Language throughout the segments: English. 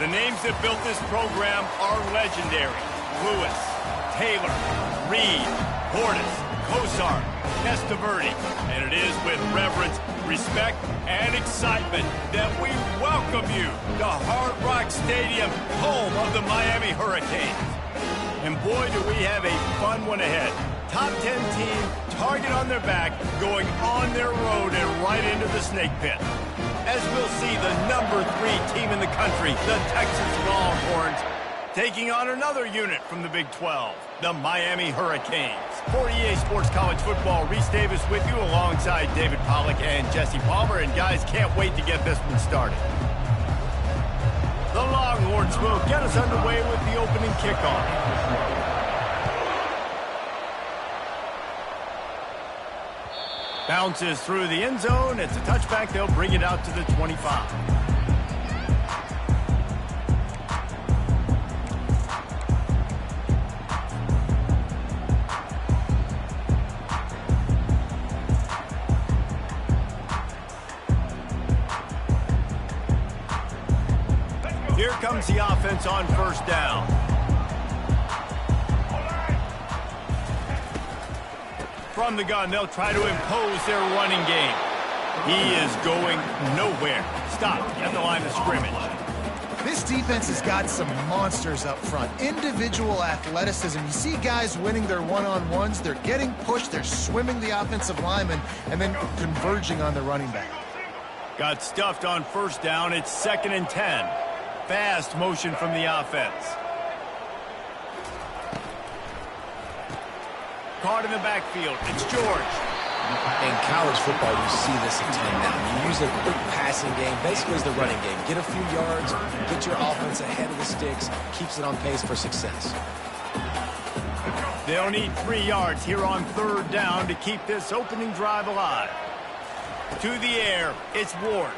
The names that built this program are legendary. Lewis, Taylor, Reed, Portis, Kosar, Testaverde. And it is with reverence, respect, and excitement that we welcome you to Hard Rock Stadium, home of the Miami Hurricanes. And boy, do we have a fun one ahead. Top 10 team, target on their back, going on their road and right into the snake pit. As we'll see the number 3 team in the country, the Texas Longhorns, taking on another unit from the Big 12, the Miami Hurricanes. For EA Sports College Football, Reese Davis with you alongside David Pollack and Jesse Palmer. And guys, can't wait to get this one started. The Longhorns will get us underway with the opening kickoff. Bounces through the end zone. It's a touchback. They'll bring it out to the 25. Here comes the offense on first down. From the gun, they'll try to impose their running game. He is going nowhere. Stop at the line of scrimmage. This defense has got some monsters up front. Individual athleticism. You see guys winning their one-on-ones. They're getting pushed. They're swimming the offensive lineman and then converging on the running back. Got stuffed on first down. It's 2nd and 10. Fast motion from the offense. Caught in the backfield. It's George. In college football, you see this a ton now. You use a quick passing game, basically as the running game. Get a few yards, get your offense ahead of the sticks, keeps it on pace for success. They'll need 3 yards here on third down to keep this opening drive alive. To the air, it's Ward.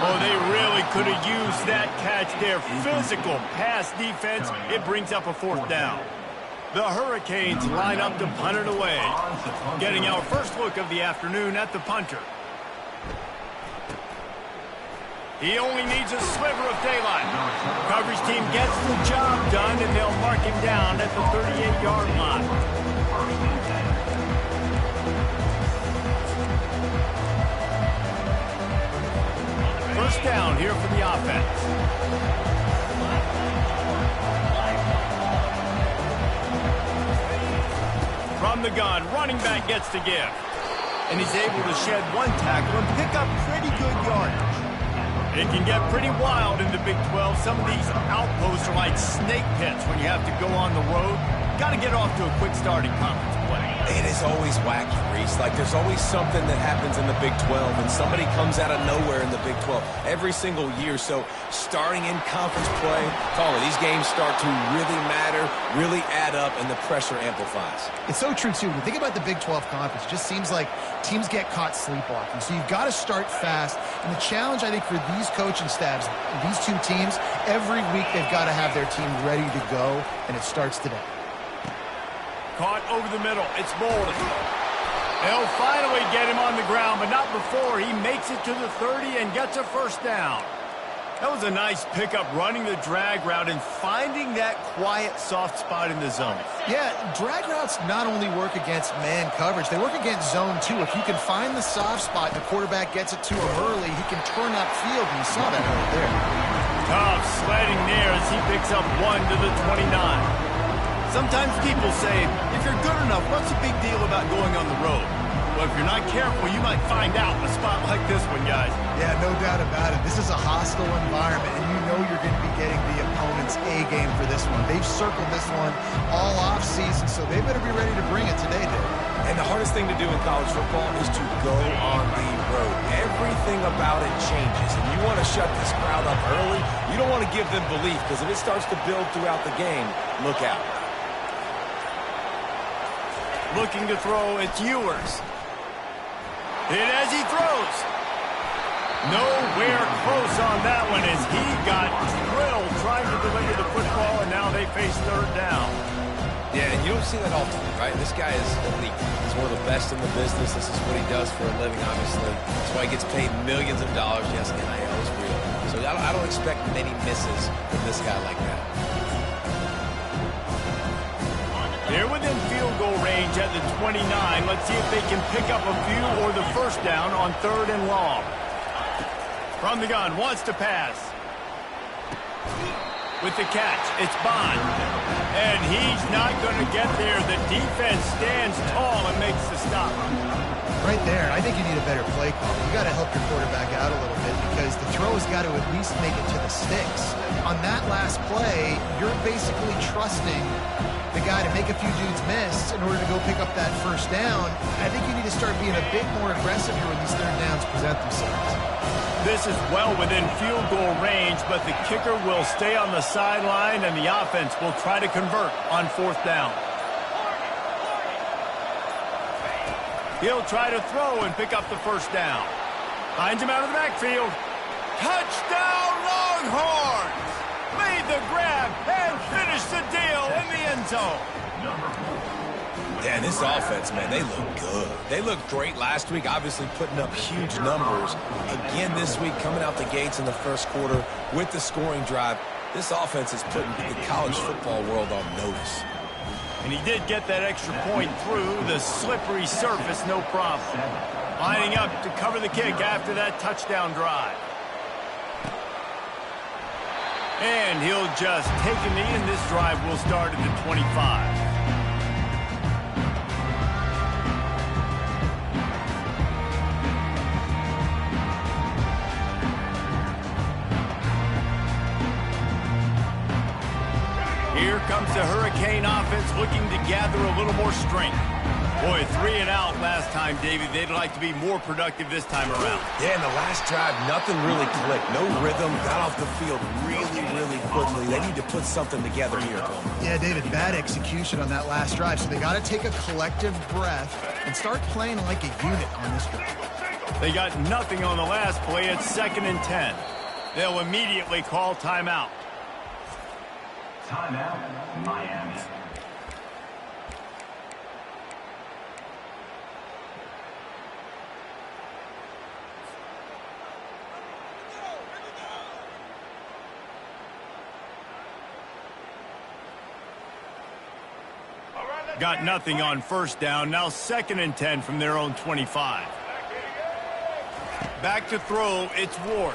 Oh, they really could have used that catch there. Physical pass defense. It brings up a 4th down. The Hurricanes line up to punt it away. Getting our first look of the afternoon at the punter. He only needs a sliver of daylight. Coverage team gets the job done, and they'll mark him down at the 38-yard line. First down here for the offense. From the gun, running back gets to give. And he's able to shed 1 tackle and pick up pretty good yardage. It can get pretty wild in the Big 12. Some of these outposts are like snake pits when you have to go on the road. Got to get off to a quick start in conference play. It is always wacky, Reese. Like, there's always something that happens in the Big 12, and somebody comes out of nowhere in the Big 12 every single year. So starting in conference play, these games start to really matter, really add up, and the pressure amplifies. It's so true, too. When you think about the Big 12 Conference, it just seems like teams get caught sleepwalking. So you've got to start fast. And the challenge, I think, for these coaching staffs, these 2 teams, every week they've got to have their team ready to go, and it starts today. Caught over the middle. It's Bolden. They'll finally get him on the ground, but not before he makes it to the 30 and gets a first down. That was a nice pickup, running the drag route and finding that quiet, soft spot in the zone. Yeah, drag routes not only work against man coverage, they work against zone too. If you can find the soft spot and the quarterback gets it to him early, he can turn upfield, and you saw that right there. Tough sledding there as he picks up 1 to the 29. Sometimes people say, if you're good enough, what's the big deal about going on the road? Well, if you're not careful, you might find out in a spot like this one, guys. Yeah, no doubt about it. This is a hostile environment, and you know you're going to be getting the opponent's A game for this one. They've circled this one all off-season, so they better be ready to bring it today, Dave. And the hardest thing to do in college football is to go on the road. Everything about it changes, and you want to shut this crowd up early. You don't want to give them belief, because if it starts to build throughout the game, look out. Looking to throw, it's Ewers. And as he throws, nowhere close on that one as he got drilled trying to deliver the football, and now they face third down. Yeah, and you don't see that often, right? This guy is elite. He's one of the best in the business. This is what he does for a living, obviously. That's why he gets paid millions of dollars. Yes, NIL is real. So I don't expect many misses from this guy like that. They're within field goal range at the 29. Let's see if they can pick up a few or the first down on 3rd and long. From the gun, wants to pass. With the catch, it's Bond. And he's not going to get there. The defense stands tall and makes the stop. Right there, I think you need a better play call. You got to help your quarterback out a little bit because the throw has got to at least make it to the sticks. On that last play, you're basically trusting the guy to make a few dudes miss in order to go pick up that first down. I think you need to start being a bit more aggressive here when these 3rd downs present themselves. This is well within field goal range, but the kicker will stay on the sideline and the offense will try to convert on 4th down. He'll try to throw and pick up the first down. Finds him out of the backfield. Touchdown, Longhorns! Made the grab and finished the deal in the end zone. Yeah, this offense, man, they look good. They looked great last week, obviously putting up huge numbers. Again this week, coming out the gates in the first quarter with the scoring drive. This offense is putting the college football world on notice. And he did get that extra point through the slippery surface, no problem. Lining up to cover the kick after that touchdown drive. And he'll just take a knee, and this drive will start at the 25. Here comes the Hurricane offense looking to gather a little more strength. Boy, 3 and out last time, David. They'd like to be more productive this time around. Yeah, in the last drive, nothing really clicked. No rhythm, got off the field really quickly. They need to put something together here. Yeah, David, bad execution on that last drive, so they got to take a collective breath and start playing like a unit on this drive. They got nothing on the last play. It's 2nd and 10. They'll immediately call timeout. Timeout, Miami. Got nothing on first down. Now 2nd and 10 from their own 25. Back to throw. It's Ward.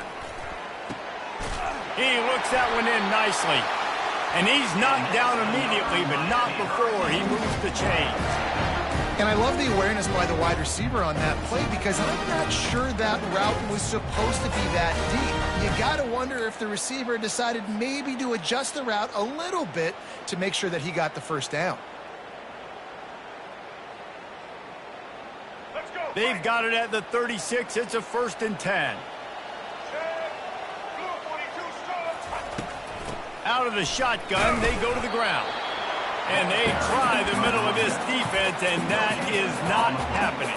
He looks that one in nicely. And he's knocked down immediately, but not before he moves the chains. And I love the awareness by the wide receiver on that play because I'm not sure that route was supposed to be that deep. You got to wonder if the receiver decided maybe to adjust the route a little bit to make sure that he got the first down. They've got it at the 36. It's a 1st and 10. Out of the shotgun, they go to the ground. And they try the middle of this defense, and that is not happening.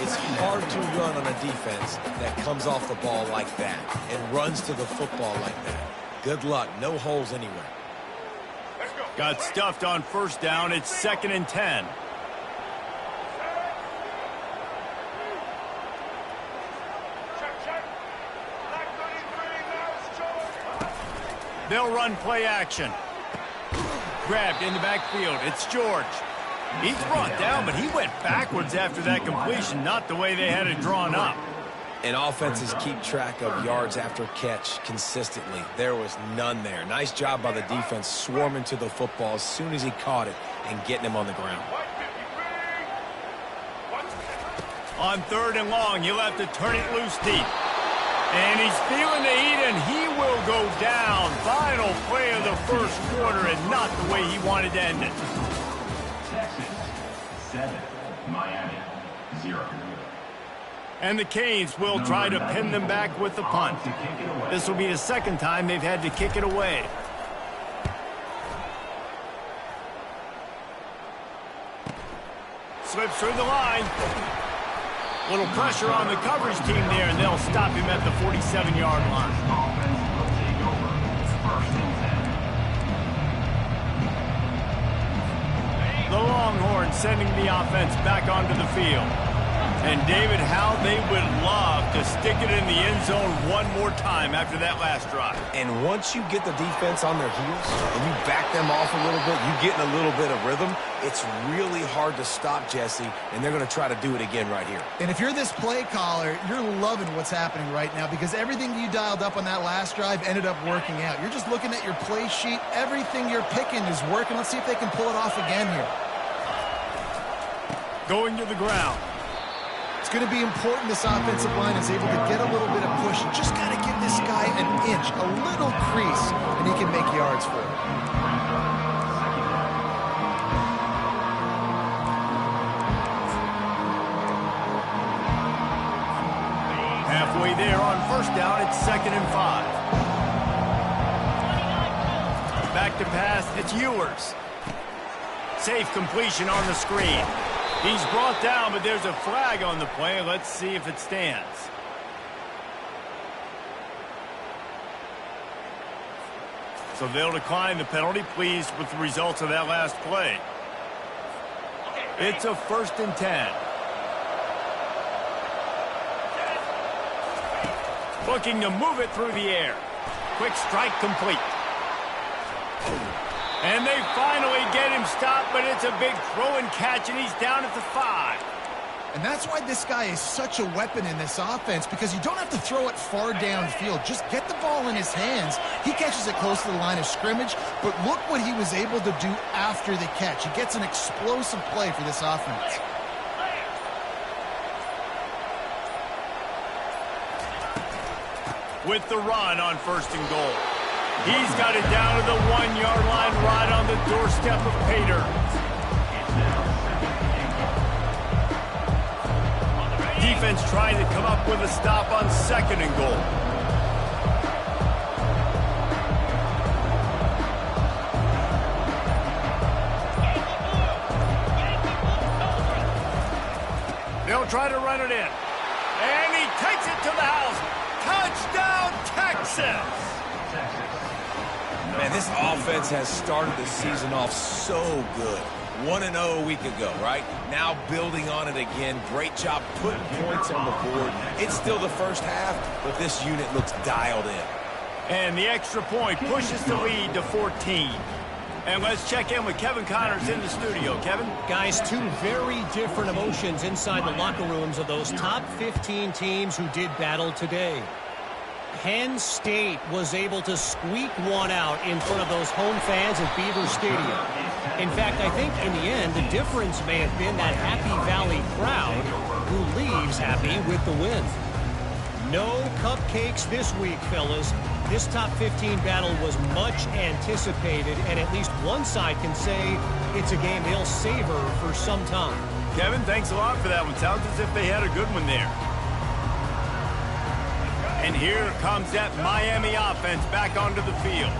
It's hard to run on a defense that comes off the ball like that and runs to the football like that. Good luck. No holes anywhere. Got stuffed on first down. It's 2nd and 10. They'll run play action. Grabbed in the backfield. It's George. He's brought down, but he went backwards after that completion, not the way they had it drawn up. And offenses keep track of yards after catch consistently. There was none there. Nice job by the defense swarming to the football as soon as he caught it and getting him on the ground. On 3rd and long, he'll have to turn it loose deep. And he's feeling the heat, and he will go down. Final play of the first quarter, and not the way he wanted to end it. Texas, 7. Miami, 0. And the Canes will try to pin them back with the punt. This will be the 2nd time they've had to kick it away. Slips through the line. Little pressure on the coverage team there, and they'll stop him at the 47-yard line. Offense will take over. 1st and 10. The Longhorns sending the offense back onto the field. And David, how they would love to stick it in the end zone one more time after that last drive. And once you get the defense on their heels and you back them off a little bit, you get in a little bit of rhythm, it's really hard to stop, Jesse, and they're going to try to do it again right here. And if you're this play caller, you're loving what's happening right now because everything you dialed up on that last drive ended up working out. You're just looking at your play sheet. Everything you're picking is working. Let's see if they can pull it off again here. Going to the ground. It's going to be important this offensive line is able to get a little bit of push. You just got to give this guy an inch, a little crease, and he can make yards for it. Halfway there on first down, it's 2nd and 5. Back to pass, it's Ewers. Safe completion on the screen. He's brought down, but there's a flag on the play. Let's see if it stands. So they'll decline the penalty. Pleased with the results of that last play. It's a 1st and 10. Looking to move it through the air. Quick strike complete. And they finally get him stopped, but it's a big throw and catch, and he's down at the 5. And that's why this guy is such a weapon in this offense, because you don't have to throw it far downfield. Just get the ball in his hands. He catches it close to the line of scrimmage, but look what he was able to do after the catch. He gets an explosive play for this offense. With the run on 1st and goal. He's got it down to the 1-yard line right on the doorstep of Pater. Defense trying to come up with a stop on 2nd and goal. They'll try to run it in. And he takes it to the house. Touchdown, Texas! Man, this offense has started the season off so good. 1-0 a week ago, right? Now building on it again. Great job putting points on the board. It's still the first half, but this unit looks dialed in. And the extra point pushes the lead to 14. And let's check in with Kevin Connors in the studio. Kevin? Guys, two very different emotions inside the locker rooms of those top 15 teams who did battle today. Penn State was able to squeak one out in front of those home fans at Beaver Stadium. In fact, I think in the end, the difference may have been that Happy Valley crowd who leaves happy with the win. No cupcakes this week, fellas. This top 15 battle was much anticipated, and at least one side can say it's a game they'll savor for some time. Kevin, thanks a lot for that one. Sounds as if they had a good one there. And here comes that Miami offense back onto the field.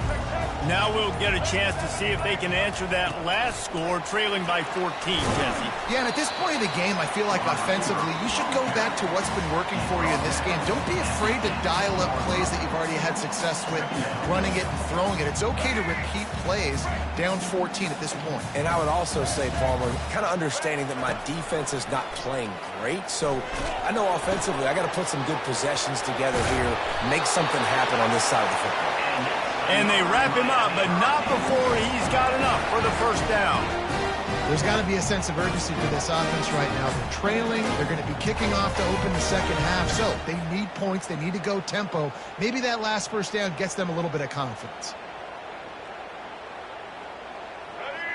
Now we'll get a chance to see if they can answer that last score, trailing by 14, Jesse. Yeah, and at this point of the game, I feel like offensively, you should go back to what's been working for you in this game. Don't be afraid to dial up plays that you've already had success with, running it and throwing it. It's okay to repeat plays down 14 at this point. And I would also say, Palmer, kind of understanding that my defense is not playing great. So I know offensively, I got to put some good possessions together here, make something happen on this side of the football. And they wrap him up, but not before he's got enough for the 1st down. There's got to be a sense of urgency for this offense right now. They're trailing. They're going to be kicking off to open the 2nd half. So they need points. They need to go tempo. Maybe that last 1st down gets them a little bit of confidence.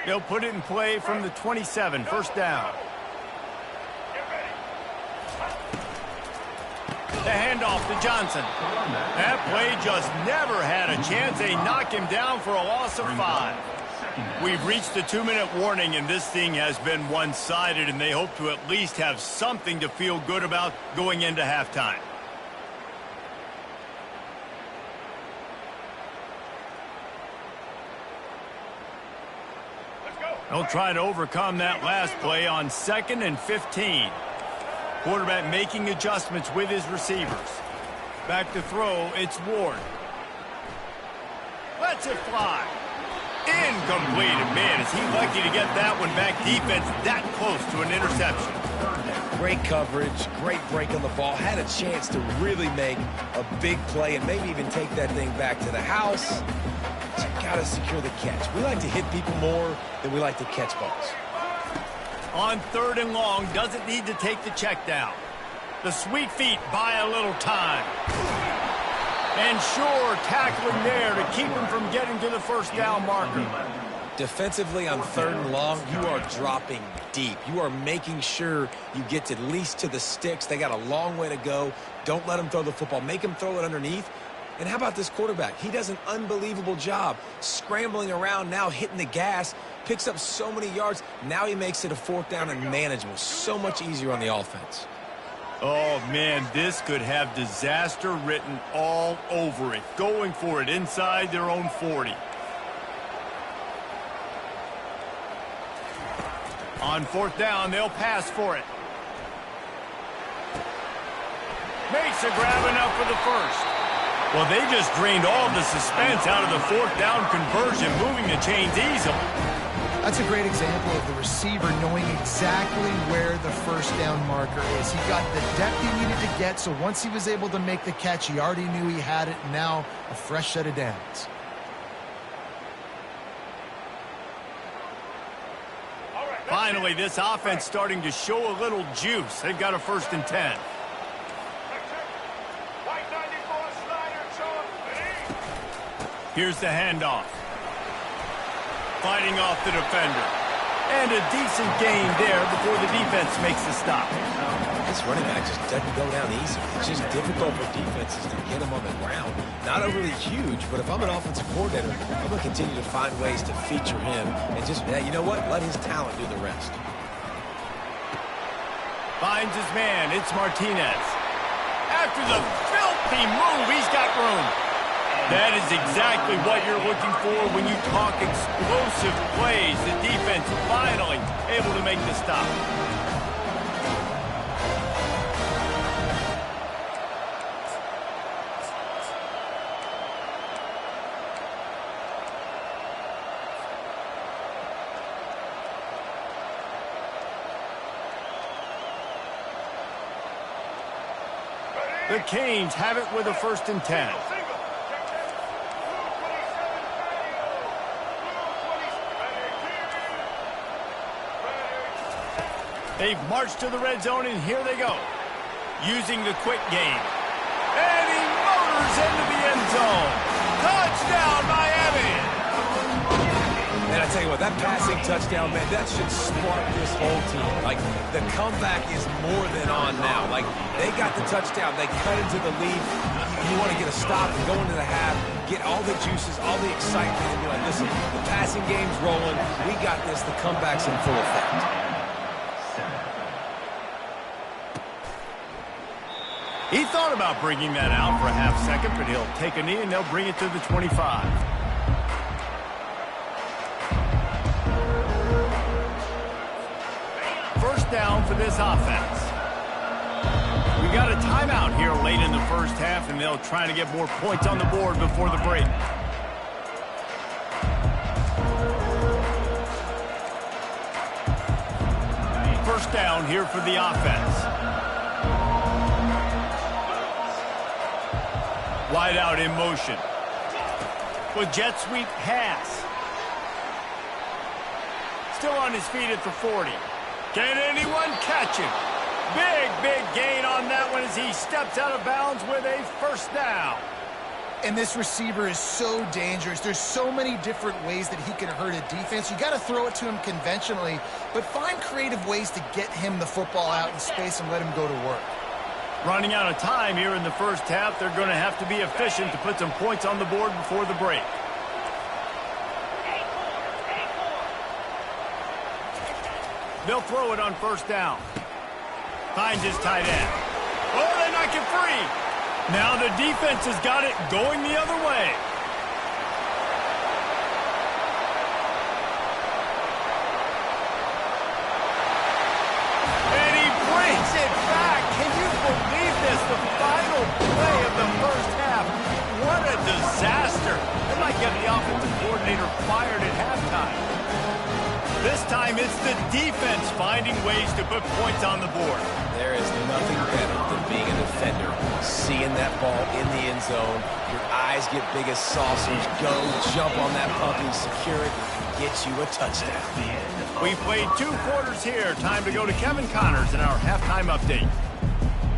They'll put it in play from the 27, 1st down. The handoff to Johnson. That play just never had a chance. They knock him down for a loss of 5. We've reached the 2-minute warning, and this thing has been one-sided, and they hope to at least have something to feel good about going into halftime. They'll try to overcome that last play on 2nd and 15. Quarterback making adjustments with his receivers. Back to throw, it's Ward. Lets it fly. Incomplete. And man, is he lucky to get that one back. Defense that close to an interception. Great coverage, great break on the ball. Had a chance to really make a big play and maybe even take that thing back to the house. But you got to secure the catch. We like to hit people more than we like to catch balls. On 3rd and long, doesn't need to take the check down. The sweet feet buy a little time. And sure, tackling there to keep him from getting to the first down marker. Defensively on 3rd and long, you are dropping deep. You are making sure you get to at least to the sticks. They got a long way to go. Don't let them throw the football. Make them throw it underneath. And how about this quarterback? He does an unbelievable job scrambling around now, hitting the gas, picks up so many yards. Now he makes it a 4th down and manageable. So much easier on the offense. Oh, man, this could have disaster written all over it. Going for it inside their own 40. On 4th down, they'll pass for it. Makes a grab enough for the first. Well, they just drained all the suspense out of the 4th down conversion, moving the chains easily. That's a great example of the receiver knowing exactly where the first down marker is. He got the depth he needed to get, so once he was able to make the catch, he already knew he had it, and now a fresh set of downs. Finally, this offense starting to show a little juice. They've got a 1st and 10. Here's the handoff. Fighting off the defender. And a decent gain there before the defense makes the stop. This running back just doesn't go down easy. It's just difficult for defenses to get him on the ground. Not overly huge, but if I'm an offensive coordinator, I'm going to continue to find ways to feature him and just, yeah, you know what? Let his talent do the rest. Finds his man. It's Martinez. After the filthy move, he's got room. That is exactly what you're looking for when you talk explosive plays. The defense finally able to make the stop. The Canes have it with a 1st and 10. They've marched to the red zone, and here they go. Using the quick game. And he motors into the end zone. Touchdown, Miami! And I tell you what, that passing touchdown, man, that should spark this whole team. Like, the comeback is more than on now. Like, they got the touchdown. They cut into the lead. You want to get a stop and go into the half, get all the juices, all the excitement, and be like, listen, the passing game's rolling. We got this. The comeback's in full effect. He thought about bringing that out for a half second, but he'll take a knee and they'll bring it to the 25. First down for this offense. We got a timeout here late in the first half, and they'll try to get more points on the board before the break. First down here for the offense. Wide out in motion. With jet sweep pass. Still on his feet at the 40. Can anyone catch him? Big gain on that one as he steps out of bounds with a 1st down. And this receiver is so dangerous. There's so many different ways that he can hurt a defense. You got to throw it to him conventionally, but find creative ways to get him the football out in space and let him go to work. Running out of time here in the first half. They're going to have to be efficient to put some points on the board before the break. They'll throw it on 1st down. Finds his tight end. Oh, they knock it free. Now the defense has got it going the other way. And he brings it back. Can you believe this? The final play of the first half. What a disaster. They might get the offensive coordinator fired at halftime. This time time, it's the defense finding ways to put points on the board. There is nothing better than being a defender, seeing that ball in the end zone. Your eyes get big as saucers. Go, jump on that puppy, secure it, and get you a touchdown. We played 2 quarters here. Time to go to Kevin Connors in our halftime update.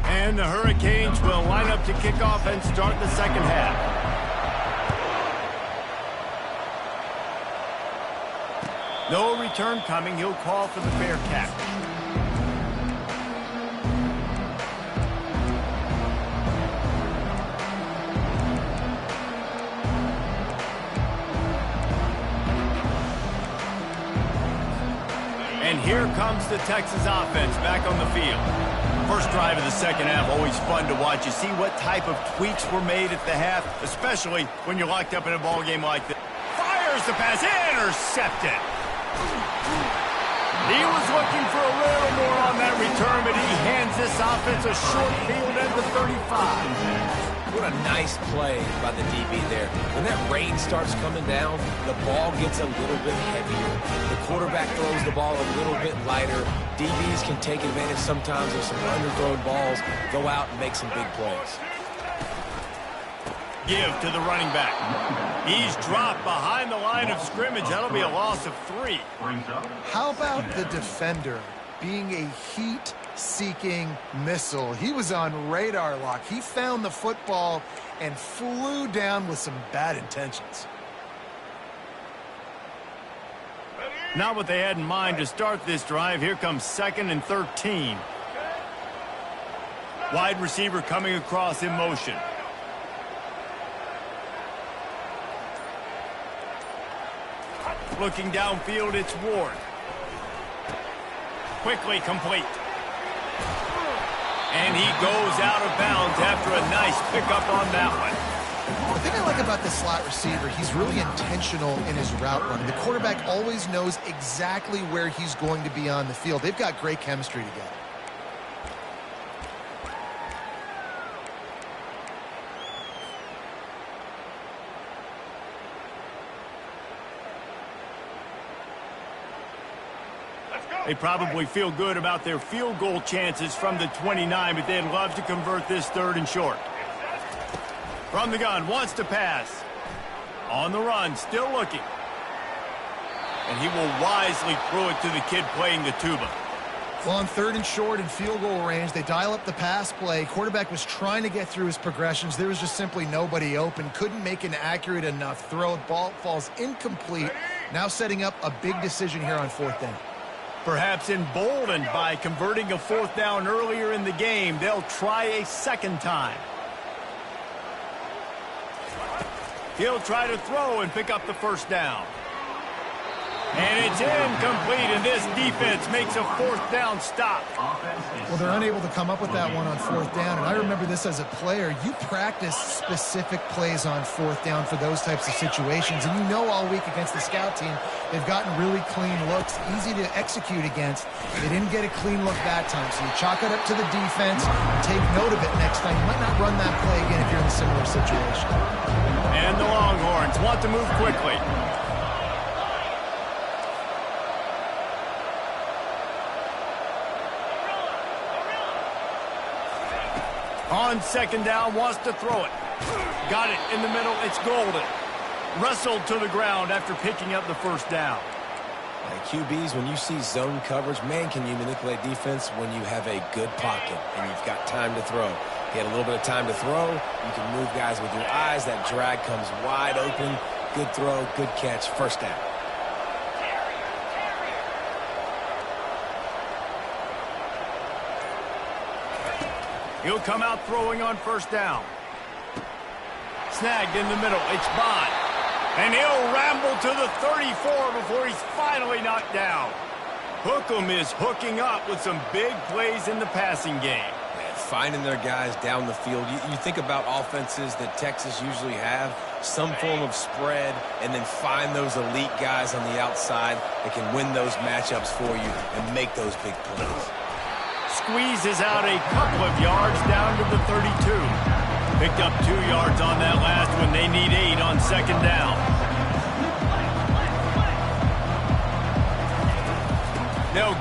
And the Hurricanes will line up to kick off and start the second half. No return coming. He'll call for the fair catch. And here comes the Texas offense back on the field. First drive of the second half, always fun to watch. You see what type of tweaks were made at the half, especially when you're locked up in a ball game like this. Fires the pass, intercepted. He was looking for a little more on that return, but he hands this offense a short field at the 35. What a nice play by the DB there. When that rain starts coming down, the ball gets a little bit heavier. The quarterback throws the ball a little bit lighter. DBs can take advantage sometimes of some underthrown balls, go out and make some big plays. Give to the running back. He's dropped behind the line of scrimmage. That'll be a loss of 3. How about the defender being a heat-seeking missile? He was on radar lock. He found the football and flew down with some bad intentions. Not what they had in mind to start this drive. Here comes 2nd and 13. Wide receiver coming across in motion. Looking downfield, it's Ward. Quickly complete. And he goes out of bounds after a nice pickup on that one. The thing I like about this slot receiver, he's really intentional in his route running. The quarterback always knows exactly where he's going to be on the field. They've got great chemistry together. They probably feel good about their field goal chances from the 29, but they'd love to convert this 3rd and short. From the gun, wants to pass. On the run, still looking. And he will wisely throw it to the kid playing the tuba. Well, on 3rd and short and field goal range, they dial up the pass play. Quarterback was trying to get through his progressions. There was just simply nobody open. Couldn't make an accurate enough throw. Ball falls incomplete. Now setting up a big decision here on 4th down. Perhaps emboldened by converting a 4th down earlier in the game, they'll try a 2nd time. He'll try to throw and pick up the 1st down. And it's incomplete, and this defense makes a 4th down stop. Well, they're unable to come up with that one on 4th down, and I remember this as a player. You practice specific plays on 4th down for those types of situations, and you know all week against the scout team, they've gotten really clean looks, easy to execute against. They didn't get a clean look that time, so you chalk it up to the defense and take note of it next time. You might not run that play again if you're in a similar situation. And the Longhorns want to move quickly. On 2nd down, wants to throw it. Got it in the middle. It's Golden. Wrestled to the ground after picking up the 1st down. QBs, when you see zone coverage, man, can you manipulate defense when you have a good pocket and you've got time to throw. He had a little bit of time to throw. You can move guys with your eyes. That drag comes wide open. Good throw, good catch, 1st down. He'll come out throwing on 1st down. Snagged in the middle. It's Bond. And he'll ramble to the 34 before he's finally knocked down. Hookem is hooking up with some big plays in the passing game. Man, finding their guys down the field. You think about offenses that Texas usually have, some form of spread, and then find those elite guys on the outside that can win those matchups for you and make those big plays. Squeezes out a couple of yards down to the 32. Picked up 2 yards on that last one. They need 8 on 2nd down.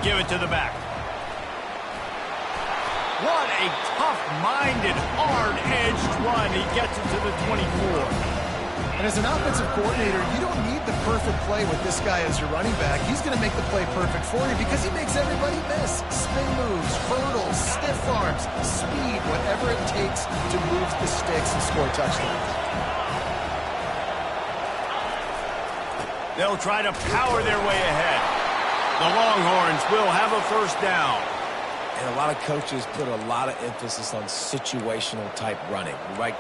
give it to the back. What a tough-minded, hard-edged run. He gets it to the 24. And as an offensive coordinator, you don't need the perfect play with this guy as your running back. He's going to make the play perfect for you because he makes everybody miss. Spin moves, hurdles, stiff arms, speed, whatever it takes to move the sticks and score touchdowns. They'll try to power their way ahead. The Longhorns will have a first down. And a lot of coaches put a lot of emphasis on situational type running, right?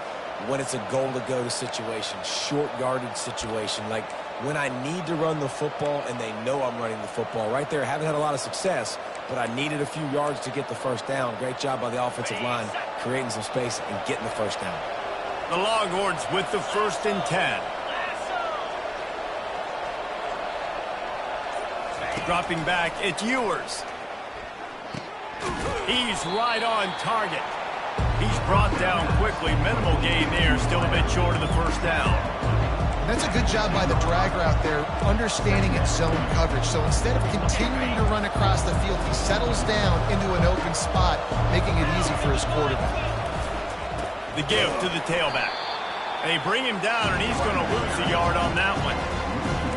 When it's a goal to go to situation, short yardage situation, like when I need to run the football and they know I'm running the football. Right there, haven't had a lot of success, but I needed a few yards to get the first down. Great job by the offensive line, creating some space and getting the first down. The Longhorns with the 1st and 10. Dropping back, it's Ewers. He's right on target. He's brought down quickly. Minimal gain there, still a bit short of the first down. That's a good job by the dragger out there, understanding its zone coverage. So instead of continuing to run across the field, he settles down into an open spot, making it easy for his quarterback. The give to the tailback. They bring him down, and he's going to lose a yard on that one.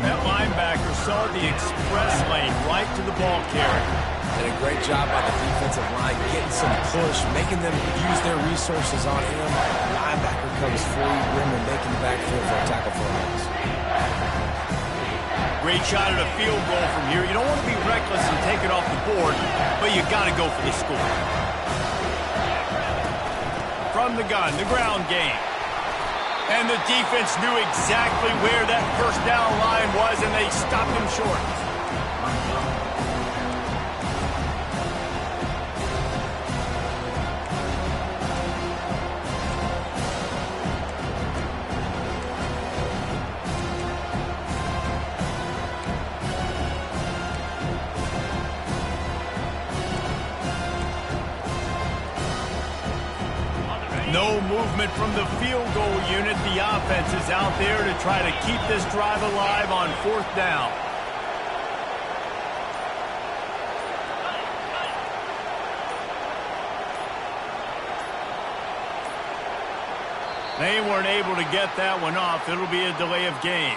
That linebacker saw the express lane right to the ball carrier. And a great job by the defensive line, getting some push, making them use their resources on him. Linebacker comes free, rim and making the backfield for a tackle for a loss. Great shot at a field goal from here. You don't want to be reckless and take it off the board, but you got to go for the score. From the gun, the ground game. And the defense knew exactly where that first down line was, and they stopped him short. No movement from the field goal unit. The offense is out there to try to keep this drive alive on 4th down. They weren't able to get that one off. It'll be a delay of game.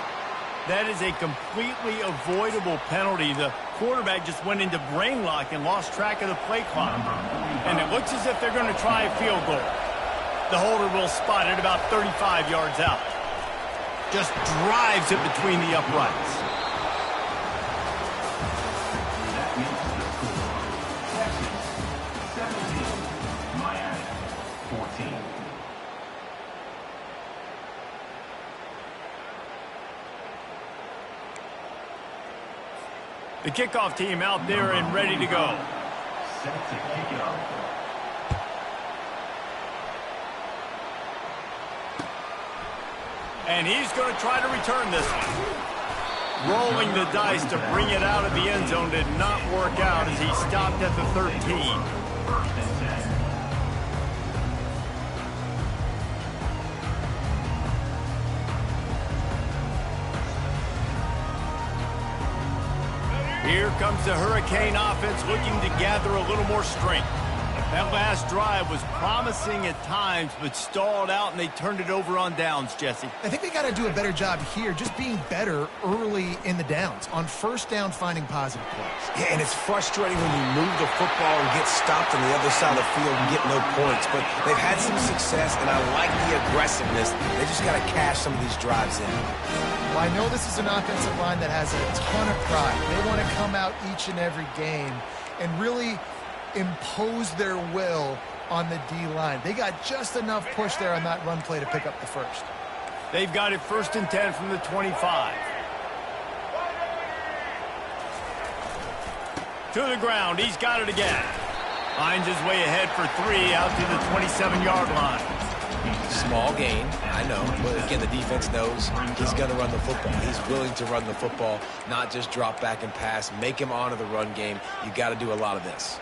That is a completely avoidable penalty. The quarterback just went into brain lock and lost track of the play clock. And it looks as if they're going to try a field goal. The holder will spot it about 35 yards out. Just drives it between the uprights. That makes the score. Texas 17, Miami 14. The kickoff team out there and ready to go. Set to kick it off. And he's going to try to return this one. Rolling the dice to bring it out of the end zone did not work out as he stopped at the 13. 1st and 10. Here comes the Hurricane offense looking to gather a little more strength. That last drive was promising at times, but stalled out, and they turned it over on downs, Jesse. I think they got to do a better job here, just being better early in the downs. On 1st down, finding positive plays. Yeah, and it's frustrating when you move the football and get stopped on the other side of the field and get no points. But they've had some success, and I like the aggressiveness. They just got to cash some of these drives in. Well, I know this is an offensive line that has a ton of pride. They want to come out each and every game and really impose their will on the D-line. They got just enough push there on that run play to pick up the first. They've got it 1st and 10 from the 25. To the ground. He's got it again. Finds his way ahead for 3 out to the 27-yard line. Small gain, I know, but again, the defense knows he's going to run the football. He's willing to run the football, not just drop back and pass, make him honor the run game. You got to do a lot of this.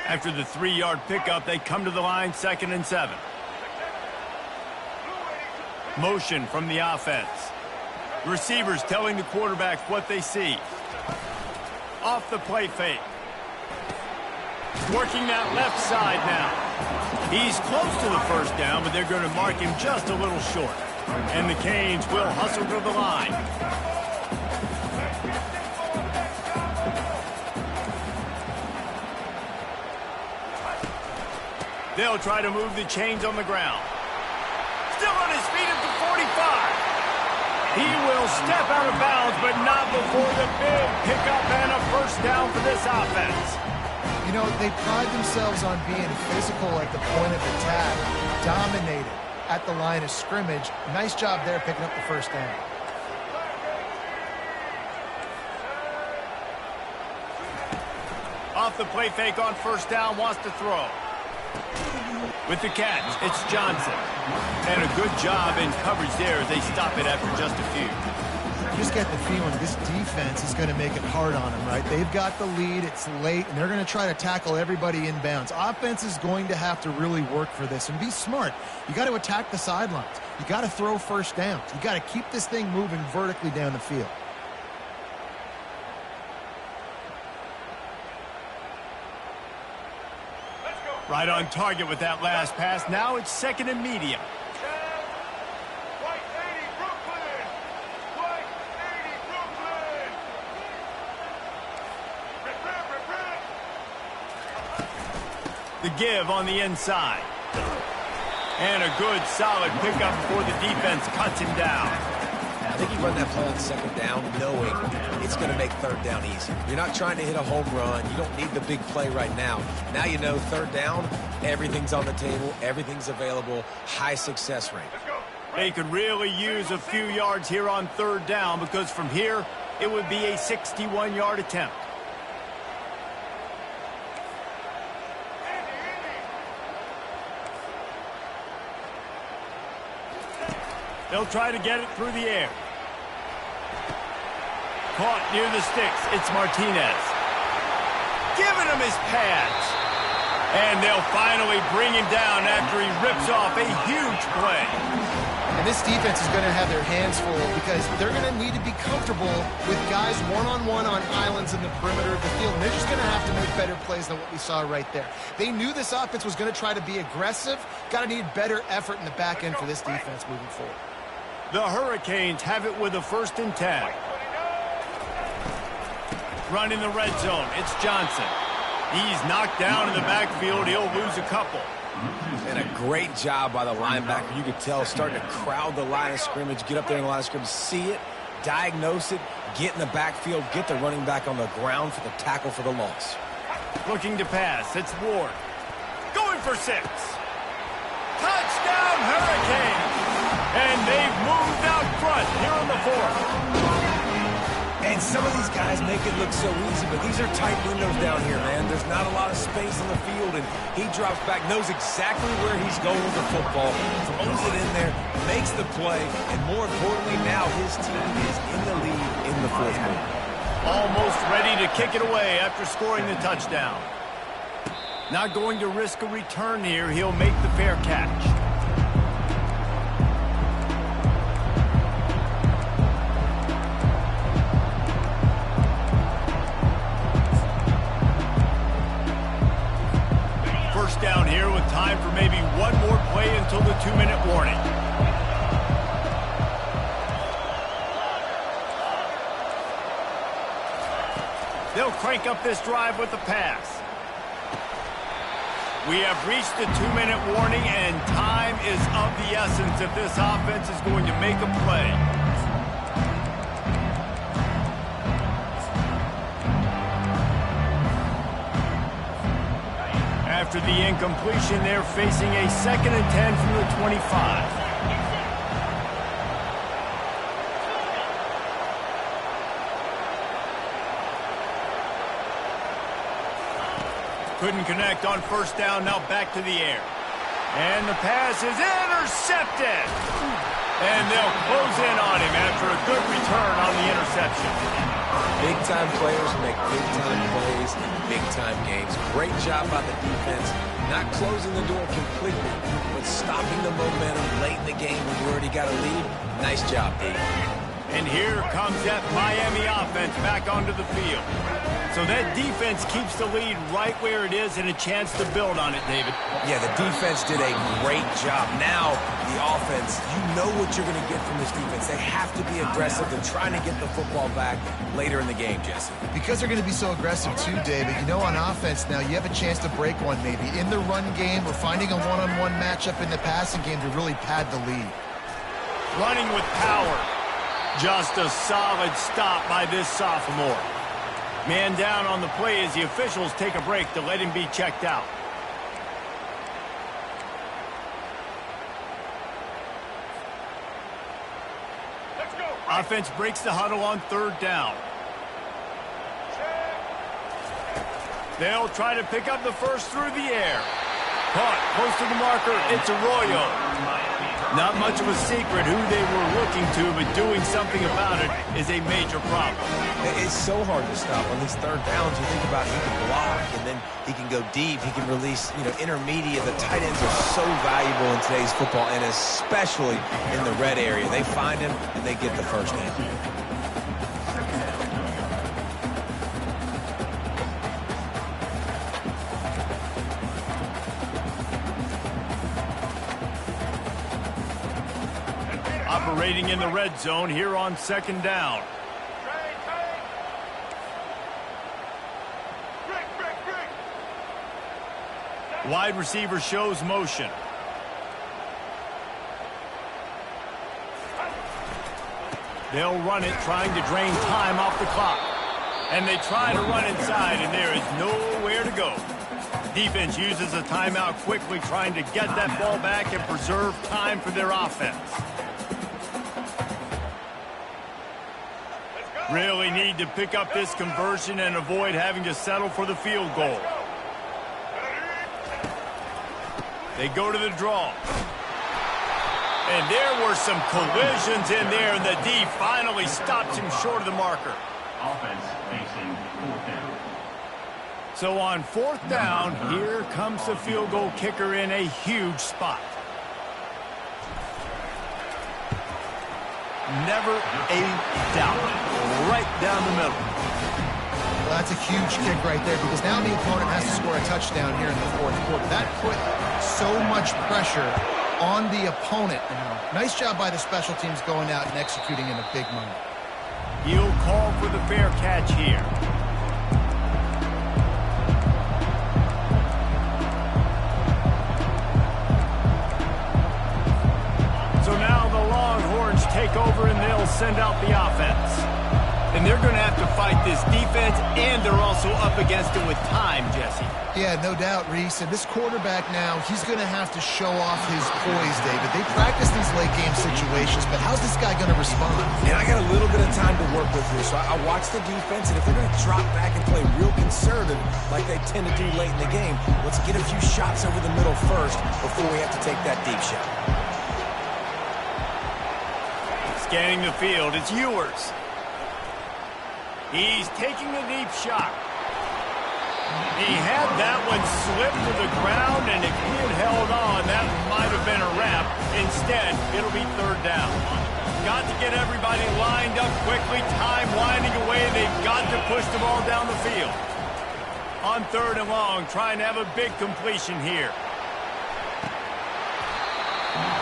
After the 3-yard pickup, they come to the line, 2nd and 7. Motion from the offense. Receivers telling the quarterback what they see. Off the play fake. Working that left side now. He's close to the first down, but they're going to mark him just a little short. And the Canes will hustle to the line. They'll try to move the chains on the ground. Still on his feet at the 45. He will step out of bounds, but not before the big pickup and a first down for this offense. You know, they pride themselves on being physical at the point of attack, dominated at the line of scrimmage. Nice job there picking up the first down. Off the play fake on first down, wants to throw. With the catch, it's Johnson. And a good job in coverage there as they stop it after just a few. You just get the feeling this defense is going to make it hard on them, right? They've got the lead, it's late, and they're going to try to tackle everybody inbounds. Offense is going to have to really work for this and be smart. You got to attack the sidelines. You got to throw first downs. You got to keep this thing moving vertically down the field. Right on target with that last pass. Now it's second and medium. The give on the inside. And a good, solid pickup before the defense cuts him down. I think he run that play on second down knowing it's going to make third down easy. You're not trying to hit a home run. You don't need the big play right now. Now you know third down, everything's on the table, everything's available, high success rate. They could really use a few yards here on third down because from here, it would be a 61-yard attempt. They'll try to get it through the air. Caught near the sticks. It's Martinez. Giving him his pads. And they'll finally bring him down after he rips off a huge play. And this defense is going to have their hands full because they're going to need to be comfortable with guys one-on-one on islands in the perimeter of the field. And they're just going to have to make better plays than what we saw right there. They knew this offense was going to try to be aggressive. Got to need better effort in the back end for this defense moving forward. The Hurricanes have it with a 1st and 10. Run in the red zone. It's Johnson. He's knocked down in the backfield. He'll lose a couple. And a great job by the linebacker. You could tell starting to crowd the line of scrimmage, get up there in the line of scrimmage, see it, diagnose it, get in the backfield, get the running back on the ground for the tackle for the loss. Looking to pass. It's Ward. Going for 6. Touchdown, Hurricanes! And they've moved out front here in the 4th. And some of these guys make it look so easy, but these are tight windows down here, man. There's not a lot of space on the field, and he drops back, knows exactly where he's going with the football, throws it in there, makes the play, and more importantly, now his team is in the lead in the 4th quarter. Almost ready to kick it away after scoring the touchdown. Not going to risk a return here. He'll make the fair catch. Down here with time for maybe one more play until the 2-minute warning. They'll crank up this drive with the pass. We have reached the 2-minute warning, and time is of the essence if this offense is going to make a play. After the incompletion, they're facing a 2nd and 10 from the 25. Couldn't connect on first down, now back to the air. And the pass is intercepted. And they'll close in on him after a good return on the interception. Big-time players make big-time plays in big-time games. Great job by the defense, not closing the door completely, but stopping the momentum late in the game when you already got a lead. Nice job, Dave. And here comes that Miami offense back onto the field. So that defense keeps the lead right where it is and a chance to build on it, David. Yeah, the defense did a great job. Now, the offense, you know what you're going to get from this defense. They have to be aggressive. They're trying to get the football back later in the game, Jesse. Because they're going to be so aggressive too, David, you know on offense now, you have a chance to break one maybe in the run game or finding a one-on-one matchup in the passing game to really pad the lead. Running with power. Just a solid stop by this sophomore. Man down on the play as the officials take a break to let him be checked out. Let's go. Offense breaks the huddle on 3rd down. They'll try to pick up the first through the air. Caught close to the marker. It's Arroyo. Not much of a secret who they were looking to, but doing something about it is a major problem. It's so hard to stop on these 3rd downs. You think about he can block, and then he can go deep. He can release, intermediate. The tight ends are so valuable in today's football, and especially in the red area. They find him, and they get the first down. Operating in the red zone here on 2nd down. Wide receiver shows motion. They'll run it, trying to drain time off the clock. And they try to run inside, and there is nowhere to go. Defense uses a timeout quickly, trying to get that ball back and preserve time for their offense. Really need to pick up this conversion and avoid having to settle for the field goal. They go to the draw. And there were some collisions in there, and the D finally stops him short of the marker. Offense facing 4th down. So on 4th down, here comes the field goal kicker in a huge spot. Never a doubt. Right down the middle. Well, that's a huge kick right there because now the opponent has to score a touchdown here in the 4th quarter. That put so much pressure on the opponent. Nice job by the special teams going out and executing in a big moment. He'll call for the fair catch here. So now the Longhorns take over and they'll send out the offense. And they're going to have to fight this defense, and they're also up against it with time, Jesse. Yeah, no doubt, Reese. And this quarterback now, he's going to have to show off his poise, David. They practice these late-game situations, but how's this guy going to respond? And I got a little bit of time to work with here, so I watch the defense, and if they're going to drop back and play real conservative like they tend to do late in the game, let's get a few shots over the middle first before we have to take that deep shot. Scanning the field, it's Ewers. He's taking a deep shot. He had that one slip to the ground, and if he had held on, that might have been a wrap. Instead, it'll be 3rd down. Got to get everybody lined up quickly. Time winding away. They've got to push the ball down the field. On 3rd and long, trying to have a big completion here.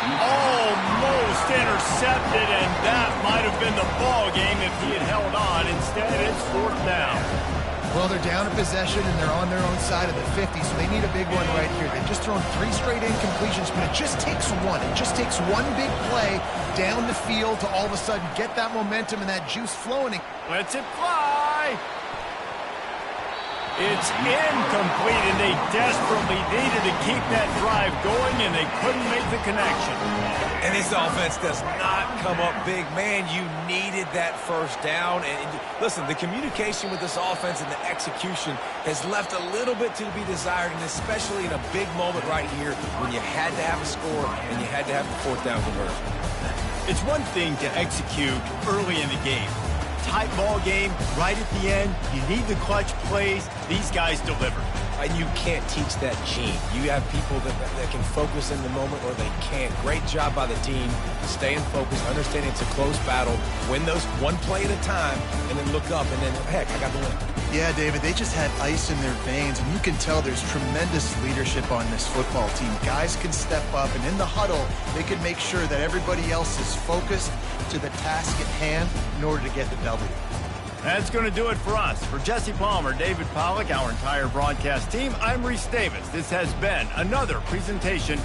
Almost intercepted, and that might have been the ball game if he had held on. Instead, it's 4th down. Well, they're down a possession, and they're on their own side of the 50, so they need a big one right here. They've just thrown 3 straight incompletions, but it just takes one. It just takes one big play down the field to all of a sudden get that momentum and that juice flowing. Lets it fly. It's incomplete, and they desperately needed to keep that drive going, and they couldn't make the connection. And this offense does not come up big. Man, you needed that first down. And listen, the communication with this offense and the execution has left a little bit to be desired, and especially in a big moment right here when you had to have a score and you had to have the 4th down conversion. It's one thing to execute early in the game. Tight ball game, right at the end, you need the clutch plays. These guys deliver. and you can't teach that gene. You have people that can focus in the moment or they can't. Great job by the team, staying focused, understanding it's a close battle, win those one play at a time, and then look up, and then, heck, I got the win. Yeah, David, they just had ice in their veins, and you can tell there's tremendous leadership on this football team. Guys can step up, and in the huddle, they can make sure that everybody else is focused to the task at hand in order to get the W. That's going to do it for us. For Jesse Palmer, David Pollack, our entire broadcast team, I'm Reese Davis. This has been another presentation